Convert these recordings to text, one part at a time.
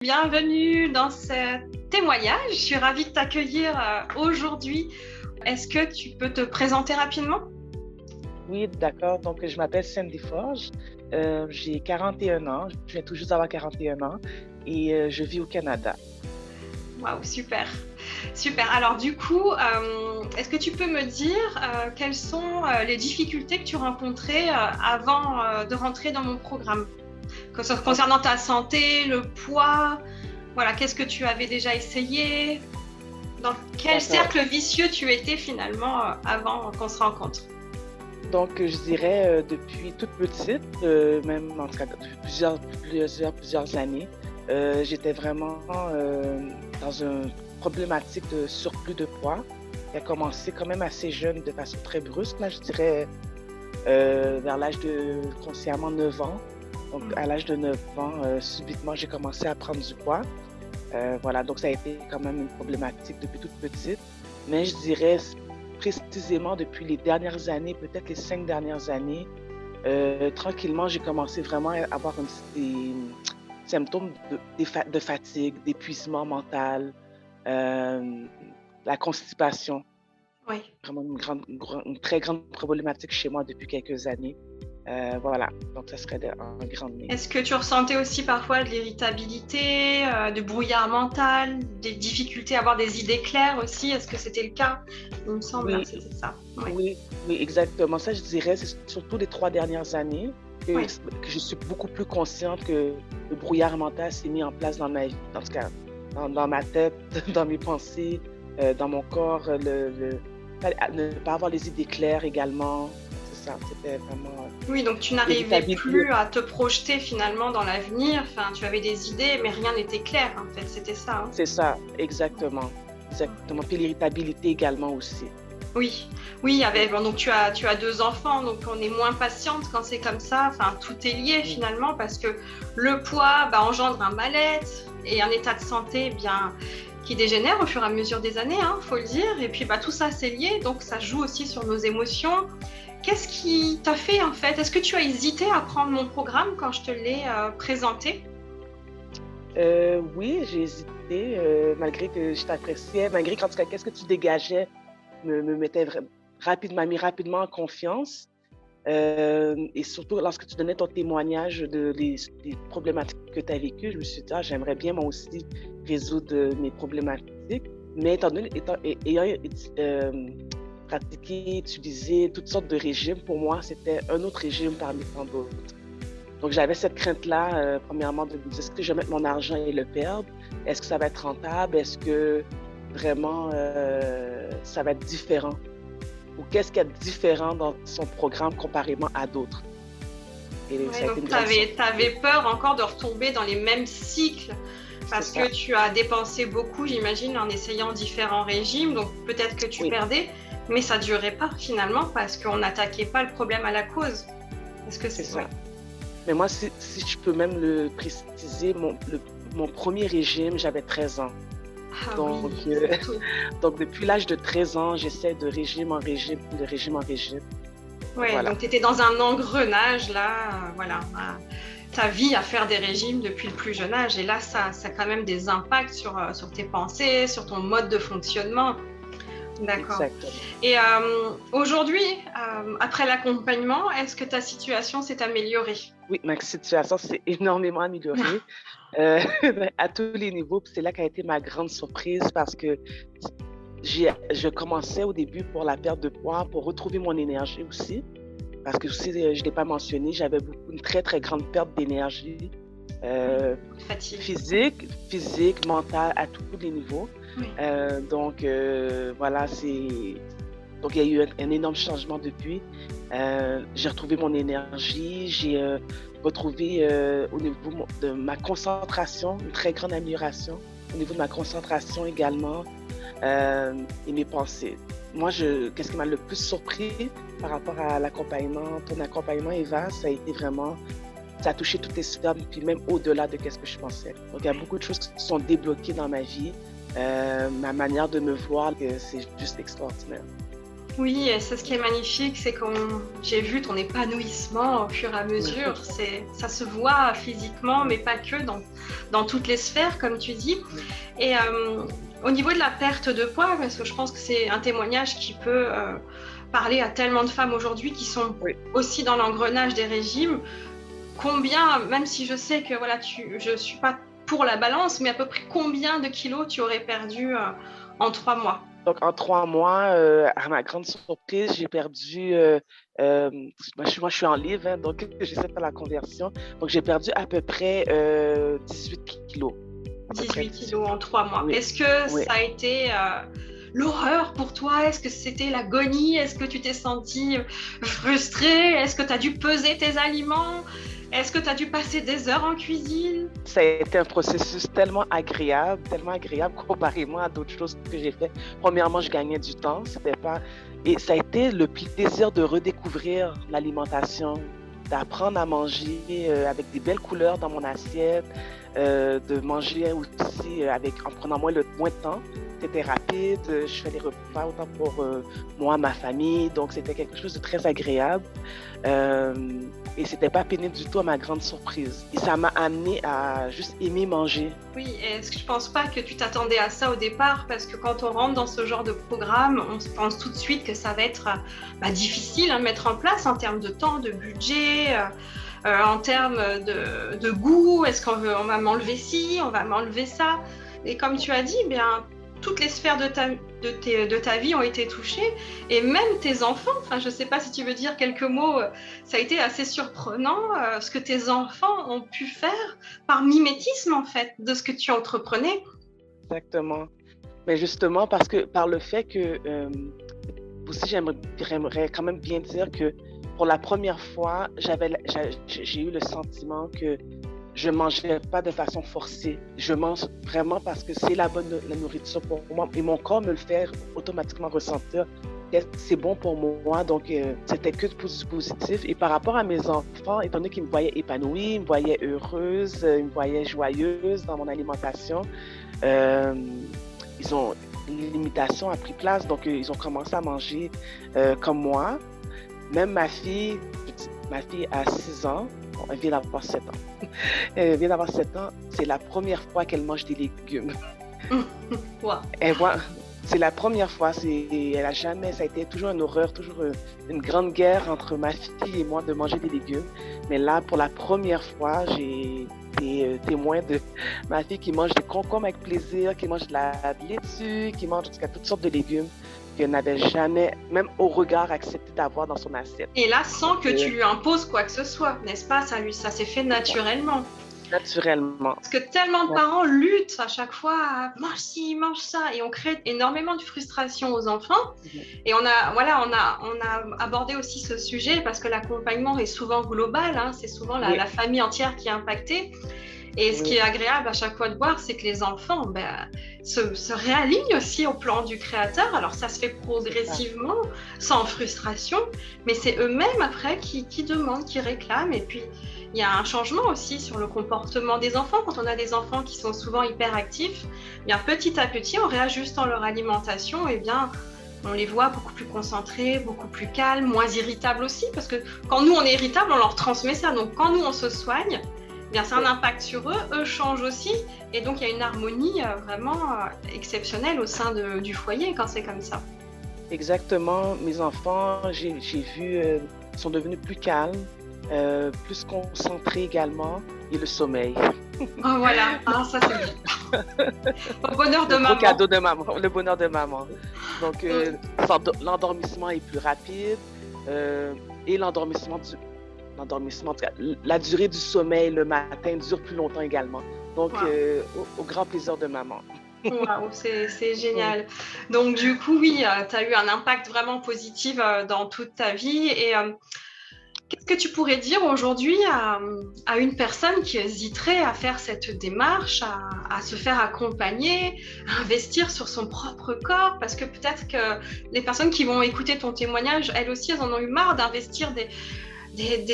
Bienvenue dans ce témoignage. Je suis ravie de t'accueillir aujourd'hui. Est-ce que tu peux te présenter rapidement? Oui, d'accord. Donc, je m'appelle Cindy Forge. J'ai 41 ans. Je viens tout juste d'avoir 41 ans et je vis au Canada. Waouh, super. Super. Alors du coup, est-ce que tu peux me dire quelles sont les difficultés que tu rencontrais avant de rentrer dans mon programme? Concernant ta santé, le poids, voilà, qu'est-ce que tu avais déjà essayé? Dans quel D'accord. cercle vicieux tu étais finalement avant qu'on se rencontre? Donc, je dirais depuis toute petite, même en tout cas depuis plusieurs années, j'étais vraiment dans une problématique de surplus de poids qui a commencé quand même assez jeune de façon très brusque. Là, je dirais vers l'âge de consciemment 9 ans. Donc, à l'âge de 9 ans, subitement, j'ai commencé à prendre du poids. Voilà, donc ça a été quand même une problématique depuis toute petite. Mais je dirais précisément depuis les dernières années, peut-être les 5 dernières années, tranquillement, j'ai commencé vraiment à avoir des symptômes de fatigue, d'épuisement mental, euh, la constipation. Oui. Vraiment une très grande problématique chez moi depuis quelques années. Voilà, donc ça serait un grand nez. Est-ce que tu ressentais aussi parfois de l'irritabilité, du brouillard mental, des difficultés à avoir des idées claires aussi? Est-ce que c'était le cas? Il me semble, Oui, c'était ça. Oui. oui, oui, exactement. Ça, je dirais, c'est surtout les 3 dernières années Oui. que je suis beaucoup plus consciente que le brouillard mental s'est mis en place dans ma vie, en tout cas, dans ma tête, dans mes pensées, dans mon corps, ne pas avoir les idées claires également. C'est ça, c'était vraiment Oui, donc tu n'arrivais l'irritabilité. plus à te projeter finalement dans l'avenir. Enfin, tu avais des idées, mais rien n'était clair en fait. C'était ça, hein? C'est ça, exactement. Exactement. Puis l'irritabilité également aussi. Oui, oui, donc tu as deux enfants, donc on est moins patiente quand c'est comme ça. Enfin, tout est lié Mm. finalement parce que le poids engendre un mal-être et un état de santé bien qui dégénère au fur et à mesure des années, hein, faut le dire. Et puis tout ça c'est lié, donc ça joue aussi sur nos émotions. Qu'est-ce qui t'a fait en fait? Est-ce que tu as hésité à prendre mon programme quand je te l'ai présenté? Oui, j'ai hésité, malgré que je t'appréciais, malgré qu'en tout cas, qu'est-ce que tu dégageais me mettait m'a mis rapidement en confiance. Et surtout lorsque tu donnais ton témoignage des problématiques que tu as vécues, je me suis dit, ah, j'aimerais bien moi aussi résoudre mes problématiques. Mais ayant pratiqué, utilisé toutes sortes de régimes, pour moi, c'était un autre régime parmi tant d'autres. Donc, j'avais cette crainte-là, premièrement, de me dire, est-ce que je vais mettre mon argent et le perdre? Est-ce que ça va être rentable? Est-ce que vraiment ça va être différent? Ou qu'est-ce qu'il y a de différent dans son programme comparément à d'autres? Et Ouais, ça a été donc une tu grande avais surprise. peur encore de retomber dans les mêmes cycles C'est parce ça. que tu as dépensé beaucoup, j'imagine, en essayant différents régimes. Donc peut-être que tu Oui, perdais, mais ça ne durait pas finalement parce qu'on n'attaquait pas le problème à la cause. Est-ce que c'est c'est... Oui. ça. Mais moi, si je peux même le préciser, mon premier régime, j'avais 13 ans. Ah Donc, oui, surtout. donc depuis l'âge de 13 ans, j'essaie de régime en régime, de régime en régime. Ouais, Voilà. donc tu étais dans un engrenage là, voilà, ta vie à faire des régimes depuis le plus jeune âge. Et là, ça a quand même des impacts sur tes pensées, sur ton mode de fonctionnement. D'accord. Exactement. Et aujourd'hui, après l'accompagnement, est-ce que ta situation s'est améliorée? Oui, ma situation s'est énormément améliorée à tous les niveaux. Puis c'est là qu'a été ma grande surprise parce que je commençais au début pour la perte de poids, pour retrouver mon énergie aussi. Parce que aussi, je ne l'ai pas mentionné, j'avais une très, très grande perte d'énergie Oui, euh, fatigue. physique, mentale, à tous les niveaux. Oui. Donc, voilà, donc, il y a eu un énorme changement depuis. J'ai retrouvé mon énergie, j'ai retrouvé au niveau de ma concentration, une très grande amélioration au niveau de ma concentration également et mes pensées. Moi, qu'est-ce qui m'a le plus surpris par rapport à ton accompagnement, Eva, ça a été vraiment, ça a touché toutes les sphères, puis même au-delà de ce que je pensais. Donc, il y a beaucoup de choses qui sont débloquées dans ma vie. Ma manière de me voir, c'est juste extraordinaire. Oui, et c'est ce qui est magnifique, c'est que j'ai vu ton épanouissement au fur et à mesure. Ça se voit physiquement, mais pas que, dans toutes les sphères, comme tu dis. Et au niveau de la perte de poids, parce que je pense que c'est un témoignage qui peut parler à tellement de femmes aujourd'hui qui sont aussi dans l'engrenage des régimes. Combien, même si je sais que voilà, je ne suis pas pour la balance, mais à peu près combien de kilos tu aurais perdu en 3 mois? Donc, en 3 mois, à ma grande surprise, j'ai perdu, moi, je suis en livre, hein, donc j'essaie de faire la conversion. Donc, j'ai perdu à peu près 18 kilos. 18 kilos en 3 mois. Oui. Est-ce que ça a été l'horreur pour toi? Est-ce que c'était l'agonie? Est-ce que tu t'es sentie frustrée? Est-ce que tu as dû peser tes aliments? Est-ce que tu as dû passer des heures en cuisine? Ça a été un processus tellement agréable comparément à d'autres choses que j'ai fait. Premièrement, je gagnais du temps, et ça a été le plaisir de redécouvrir l'alimentation, d'apprendre à manger avec des belles couleurs dans mon assiette, de manger aussi en prenant moins de temps. C'était rapide, je fais les repas autant pour moi, ma famille, donc c'était quelque chose de très agréable. Et c'était pas pénible du tout à ma grande surprise. Et ça m'a amené à juste aimer manger. Oui, et je pense pas que tu t'attendais à ça au départ, parce que quand on rentre dans ce genre de programme, on se pense tout de suite que ça va être difficile à mettre en place en termes de temps, de budget, en termes de goût. Est-ce qu'on va m'enlever ci, on va m'enlever ça? Et comme tu as dit, bien, toutes les sphères de ta vie ont été touchées, et même tes enfants. Enfin, je ne sais pas si tu veux dire quelques mots. Ça a été assez surprenant ce que tes enfants ont pu faire par mimétisme, en fait, de ce que tu entreprenais. Exactement. Mais justement, par le fait que aussi j'aimerais quand même bien dire que pour la première fois, j'ai eu le sentiment que je mangeais pas de façon forcée. Je mange vraiment parce que c'est la nourriture pour moi, et mon corps me le fait automatiquement ressentir que c'est bon pour moi. Donc, c'était que du positif. Et par rapport à mes enfants, étant donné qu'ils me voyaient épanouie, ils me voyaient heureuse, ils me voyaient joyeuse dans mon alimentation, l'imitation a pris place. Donc, ils ont commencé à manger comme moi. Même ma fille a 6 ans. Elle vient d'avoir 7 ans. Elle vient d'avoir 7 ans. C'est la première fois qu'elle mange des légumes. Wow. C'est la première fois. Elle a jamais. Ça a été toujours une horreur, toujours une grande guerre entre ma fille et moi de manger des légumes. Mais là, pour la première fois, j'ai été témoin de ma fille qui mange des concombres avec plaisir, qui mange de la laitue, qui mange jusqu'à toutes sortes de légumes qu'elle n'avait jamais, même au regard, accepté d'avoir dans son assiette. Et là, sans que tu lui imposes quoi que ce soit, n'est-ce pas? Ça s'est fait naturellement. Naturellement. Parce que tellement de parents luttent à chaque fois, mange ci, mange ça, et on crée énormément de frustration aux enfants. Et on a abordé aussi ce sujet parce que l'accompagnement est souvent global, hein, c'est souvent la famille entière qui est impactée. Et ce qui est agréable à chaque fois de voir, c'est que les enfants se réalignent aussi au plan du créateur. Alors ça se fait progressivement, sans frustration, mais c'est eux-mêmes après qui demandent, qui réclament. Et puis il y a un changement aussi sur le comportement des enfants. Quand on a des enfants qui sont souvent hyperactifs, bien petit à petit, en réajustant leur alimentation, on les voit beaucoup plus concentrés, beaucoup plus calmes, moins irritables aussi, parce que quand nous on est irritables, on leur transmet ça. Donc quand nous on se soigne, bien, c'est un impact sur eux, eux changent aussi, et donc il y a une harmonie vraiment exceptionnelle au sein du foyer quand c'est comme ça. Exactement, mes enfants, j'ai vu, sont devenus plus calmes, plus concentrés également, et le sommeil. Oh voilà, ça c'est bien. Au bonheur de maman. Le cadeau de maman, le bonheur de maman. Donc l'endormissement est plus rapide, et la durée du sommeil le matin dure plus longtemps également. Donc, au grand plaisir de maman. Waouh, c'est génial. Donc, du coup, oui, tu as eu un impact vraiment positif dans toute ta vie. Et qu'est-ce que tu pourrais dire aujourd'hui à une personne qui hésiterait à faire cette démarche, à se faire accompagner, à investir sur son propre corps? Parce que peut-être que les personnes qui vont écouter ton témoignage, elles aussi, elles en ont eu marre d'investir des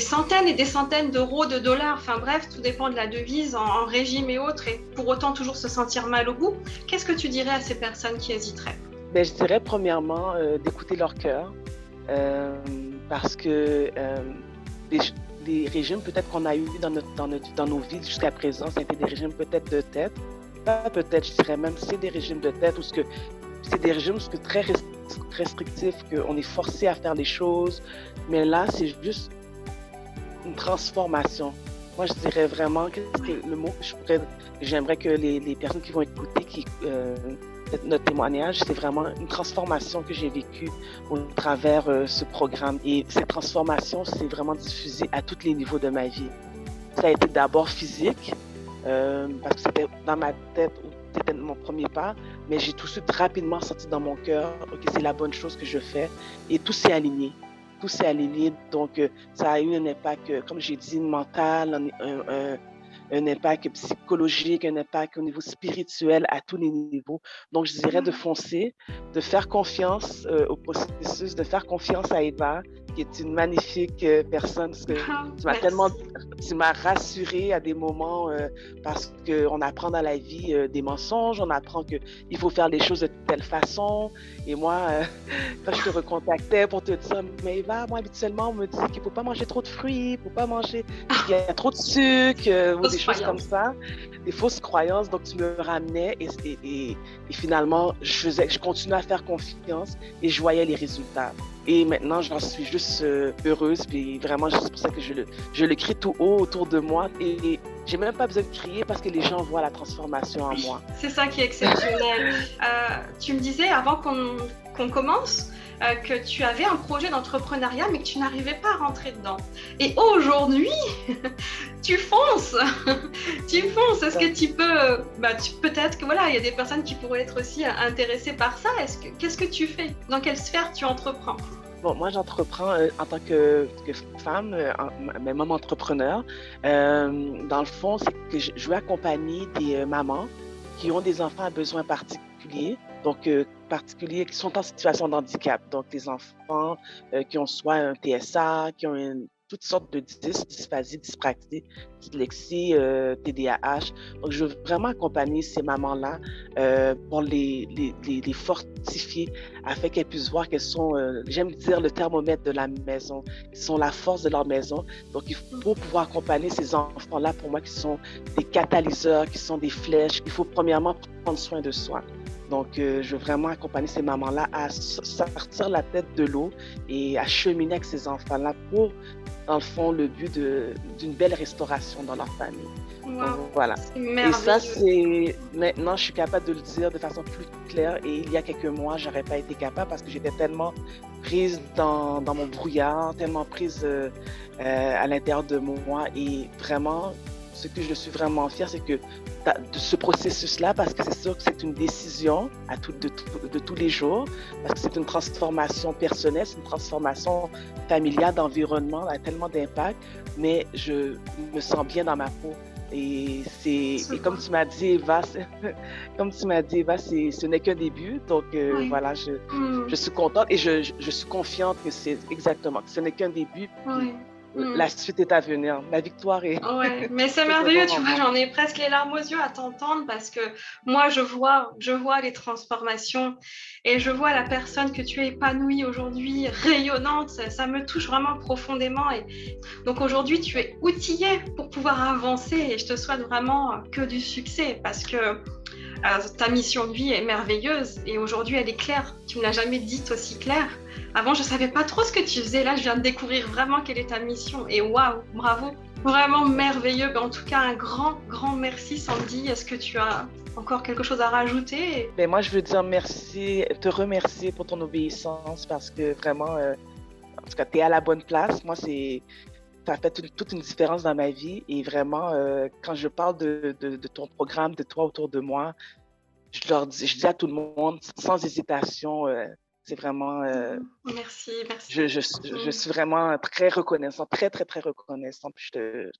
centaines et des centaines d'euros, de dollars, enfin bref, tout dépend de la devise en régime et autres, et pour autant toujours se sentir mal au bout. Qu'est-ce que tu dirais à ces personnes qui hésiteraient? Ben, je dirais premièrement d'écouter leur cœur euh, parce que les, les régimes peut-être qu'on a eu dans nos vies jusqu'à présent, c'était des régimes peut-être de tête. Pas peut-être, je dirais même c'est des régimes de tête ou ce que c'est des régimes très restrictifs, qu'on est forcé à faire des choses. Mais là, c'est juste une transformation. Moi, je dirais vraiment que le mot que j'aimerais que les personnes qui vont écouter notre témoignage, c'est vraiment une transformation que j'ai vécue au travers ce programme. Et cette transformation, c'est vraiment diffusé à tous les niveaux de ma vie. Ça a été d'abord physique, parce que c'était dans ma tête, c'était mon premier pas, mais j'ai tout de suite rapidement senti dans mon cœur, OK, c'est la bonne chose que je fais. Et tout s'est aligné. Tout s'est aligné. Donc, ça a eu un impact, comme j'ai dit, mental, un impact psychologique, un impact au niveau spirituel à tous les niveaux. Donc, je dirais de foncer, de faire confiance au processus, de faire confiance à Eva, qui est une magnifique personne, parce que tu m'as rassurée à des moments, parce qu'on apprend dans la vie des mensonges, on apprend qu'il faut faire les choses de telle façon. Et moi, quand je te recontactais pour te dire, mais Eva, moi, habituellement, on me dit qu'il ne faut pas manger trop de fruits, il ne faut pas manger, il y a trop de sucre, ou des choses comme ça, des fausses croyances. Donc, tu me ramenais et finalement, je continuais à faire confiance et je voyais les résultats. Et maintenant, j'en suis juste heureuse. Puis vraiment, c'est pour ça que je le crie tout haut autour de moi. Et j'ai même pas besoin de crier parce que les gens voient la transformation en moi. C'est ça qui est exceptionnel. Tu me disais avant qu'on commence que tu avais un projet d'entrepreneuriat mais que tu n'arrivais pas à rentrer dedans. Et aujourd'hui, tu fonces. Tu fonces. Est-ce que tu peux... peut-être que voilà, il y a des personnes qui pourraient être aussi intéressées par ça. Qu'est-ce que tu fais? Dans quelle sphère tu entreprends? Bon, moi, j'entreprends en tant que femme, mais même entrepreneur. Dans le fond, c'est que je veux accompagner des mamans qui ont des enfants à besoins particuliers, donc particuliers qui sont en situation de handicap. Donc, des enfants qui ont soit un TSA, qui ont toutes sortes de dysphasie, dyspraxie, dyslexie, TDAH. Donc, je veux vraiment accompagner ces mamans-là pour les fortifier afin qu'elles puissent voir qu'elles sont, j'aime dire, le thermomètre de la maison. Ils sont la force de leur maison. Donc, il faut pouvoir accompagner ces enfants-là, pour moi, qui sont des catalyseurs, qui sont des flèches. Il faut premièrement prendre soin de soi. Donc, je veux vraiment accompagner ces mamans-là à sortir la tête de l'eau et à cheminer avec ces enfants-là pour, dans le fond, le but d'une belle restauration dans leur famille. Wow. Donc, voilà. Et ça, maintenant, je suis capable de le dire de façon plus claire. Et il y a quelques mois, j'aurais pas été capable parce que j'étais tellement prise dans mon brouillard, tellement prise à l'intérieur de moi. Et vraiment, ce que je suis vraiment fière, c'est que de ce processus-là, parce que c'est sûr que c'est une décision de tous les jours, parce que c'est une transformation personnelle, c'est une transformation familiale, d'environnement, a tellement d'impact, mais je me sens bien dans ma peau. Et comme tu m'as dit, Eva, ce n'est qu'un début. Donc oui. Voilà, je suis contente et je suis confiante que c'est exactement, que ce n'est qu'un début. Oui. La suite est à venir. La victoire est... Ouais, mais c'est merveilleux, tu vois, j'en ai presque les larmes aux yeux à t'entendre parce que moi, je vois les transformations et je vois la personne que tu es épanouie aujourd'hui, rayonnante, ça me touche vraiment profondément. Et donc aujourd'hui, tu es outillée pour pouvoir avancer et je te souhaite vraiment que du succès parce que ta mission de vie est merveilleuse et aujourd'hui, elle est claire. Tu ne me l'as jamais dite aussi claire. Avant, je ne savais pas trop ce que tu faisais. Là, je viens de découvrir vraiment quelle est ta mission. Et waouh, bravo. Vraiment merveilleux. En tout cas, un grand, grand merci, Sandy. Est-ce que tu as encore quelque chose à rajouter? Ben, moi, je veux dire merci, te remercier pour ton obéissance parce que vraiment, en tout cas, tu es à la bonne place. Moi, ça a fait toute une différence dans ma vie. Et vraiment, quand je parle de ton programme, de toi autour de moi, je dis à tout le monde, sans hésitation, c'est vraiment... Merci. Je suis vraiment très reconnaissante, très, très, très reconnaissante. Je